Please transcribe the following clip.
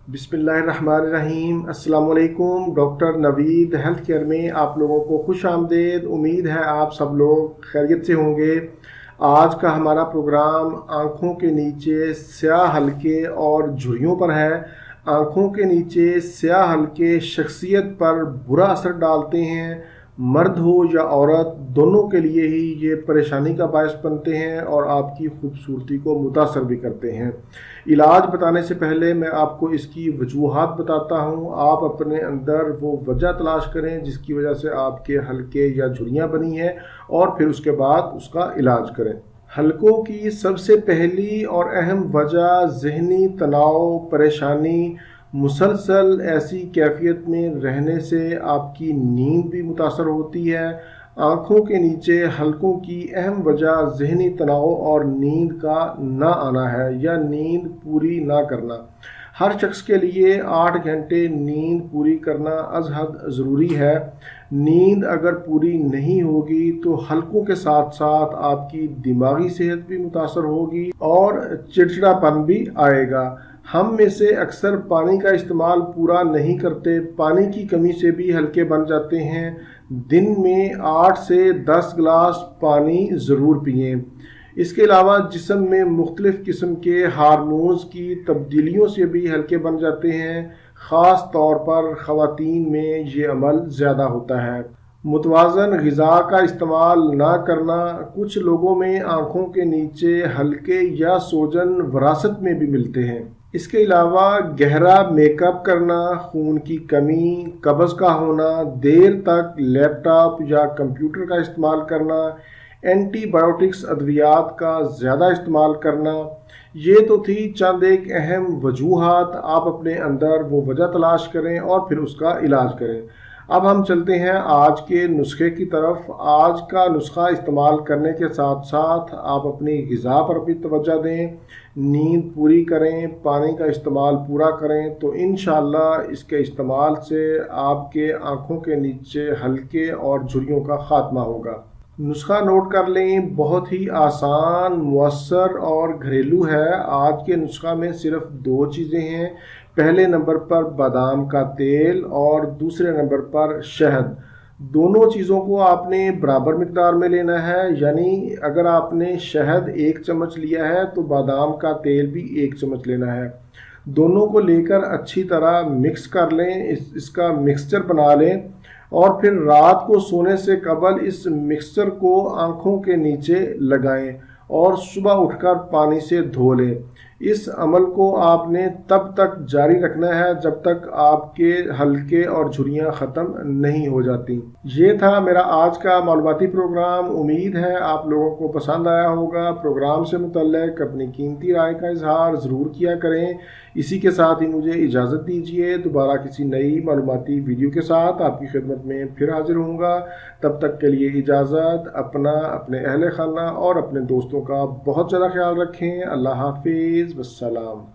बिस्मिल्लाहिर्रहमानिर्रहीम। अस्सलाम वालेकुम। डॉक्टर नवीद हेल्थ केयर में आप लोगों को खुश आमदेद। उम्मीद है आप सब लोग खैरियत से होंगे। आज का हमारा प्रोग्राम आँखों के नीचे स्याह हलके और झुर्रियों पर है। आँखों के नीचे स्याह हलके शख्सियत पर बुरा असर डालते हैं। मर्द हो या औरत, दोनों के लिए ही ये परेशानी का बायस बनते हैं और आपकी खूबसूरती को मुतासर भी करते हैं। इलाज बताने से पहले मैं आपको इसकी वजूहात बताता हूँ। आप अपने अंदर वो वजह तलाश करें जिसकी वजह से आपके हलके या झुर्रियाँ बनी हैं और फिर उसके बाद उसका इलाज करें। हलकों की सबसे पहली और अहम वजह ज़हनी तनाव, परेशानी, मुसलसल ऐसी कैफियत में रहने से आपकी नींद भी मुतासर होती है। आँखों के नीचे हलकों की अहम वजह ज़हनी तनाव और नींद का ना आना है या नींद पूरी ना करना। हर शख्स के लिए 8 घंटे नींद पूरी करना अज़ हद ज़रूरी है। नींद अगर पूरी नहीं होगी तो हलकों के साथ साथ आपकी दिमागी सेहत भी मुतासर होगी और चिड़चिड़ापन भी आएगा। हम में से अक्सर पानी का इस्तेमाल पूरा नहीं करते। पानी की कमी से भी हलके बन जाते हैं। दिन में 8 से 10 गिलास पानी ज़रूर पिएं। इसके अलावा जिस्म में मुख्तलिफ़ किस्म के हार्मोन्स की तब्दीलियों से भी हलके बन जाते हैं। ख़ास तौर पर ख़वातीन में ये अमल ज़्यादा होता है। मुतवाज़न ग़िज़ा का इस्तेमाल ना करना। कुछ लोगों में आँखों के नीचे हलके या सोजन विरासत में भी मिलते हैं। इसके अलावा गहरा मेकअप करना, खून की कमी, कब्ज़ का होना, देर तक लैपटॉप या कंप्यूटर का इस्तेमाल करना, एंटीबायोटिक्स अद्वियात का ज़्यादा इस्तेमाल करना, ये तो थी चंद एक अहम वजूहात। आप अपने अंदर वो वजह तलाश करें और फिर उसका इलाज करें। अब हम चलते हैं आज के नुस्खे की तरफ। आज का नुस्खा इस्तेमाल करने के साथ साथ आप अपनी ग़िज़ा पर भी तवज्जो दें, नींद पूरी करें, पानी का इस्तेमाल पूरा करें तो इंशाअल्लाह इसके इस्तेमाल से आपके आँखों के नीचे हलके और झुर्रियों का ख़ात्मा होगा। नुस्खा नोट कर लें, बहुत ही आसान, मुअस्सर और घरेलू है। आज के नुस्खा में सिर्फ 2 चीज़ें हैं। पहले नंबर पर बादाम का तेल और दूसरे नंबर पर शहद। दोनों चीज़ों को आपने बराबर मिकदार में लेना है, यानी अगर आपने शहद 1 चम्मच लिया है तो बादाम का तेल भी 1 चम्मच लेना है। दोनों को लेकर अच्छी तरह मिक्स कर लें, इसका मिक्सचर बना लें और फिर रात को सोने से कबल इस मिक्सचर को आँखों के नीचे लगाएं और सुबह उठकर पानी से धो लें। इस अमल को आपने तब तक जारी रखना है जब तक आपके हलके और झुर्रियाँ ख़त्म नहीं हो जाती। ये था मेरा आज का मालूमाती प्रोग्राम। उम्मीद है आप लोगों को पसंद आया होगा। प्रोग्राम से मुतल्लिक़ अपनी कीमती राय का इजहार ज़रूर किया करें। इसी के साथ ही मुझे इजाज़त दीजिए। दोबारा किसी नई मालूमाती वीडियो के साथ आपकी खिदमत में फिर हाजिर होऊंगा। तब तक के लिए इजाज़त। अपना, अपने अहले खाना और अपने दोस्तों का बहुत ज़्यादा ख्याल रखें। अल्लाह हाफिज़। वस्सलाम।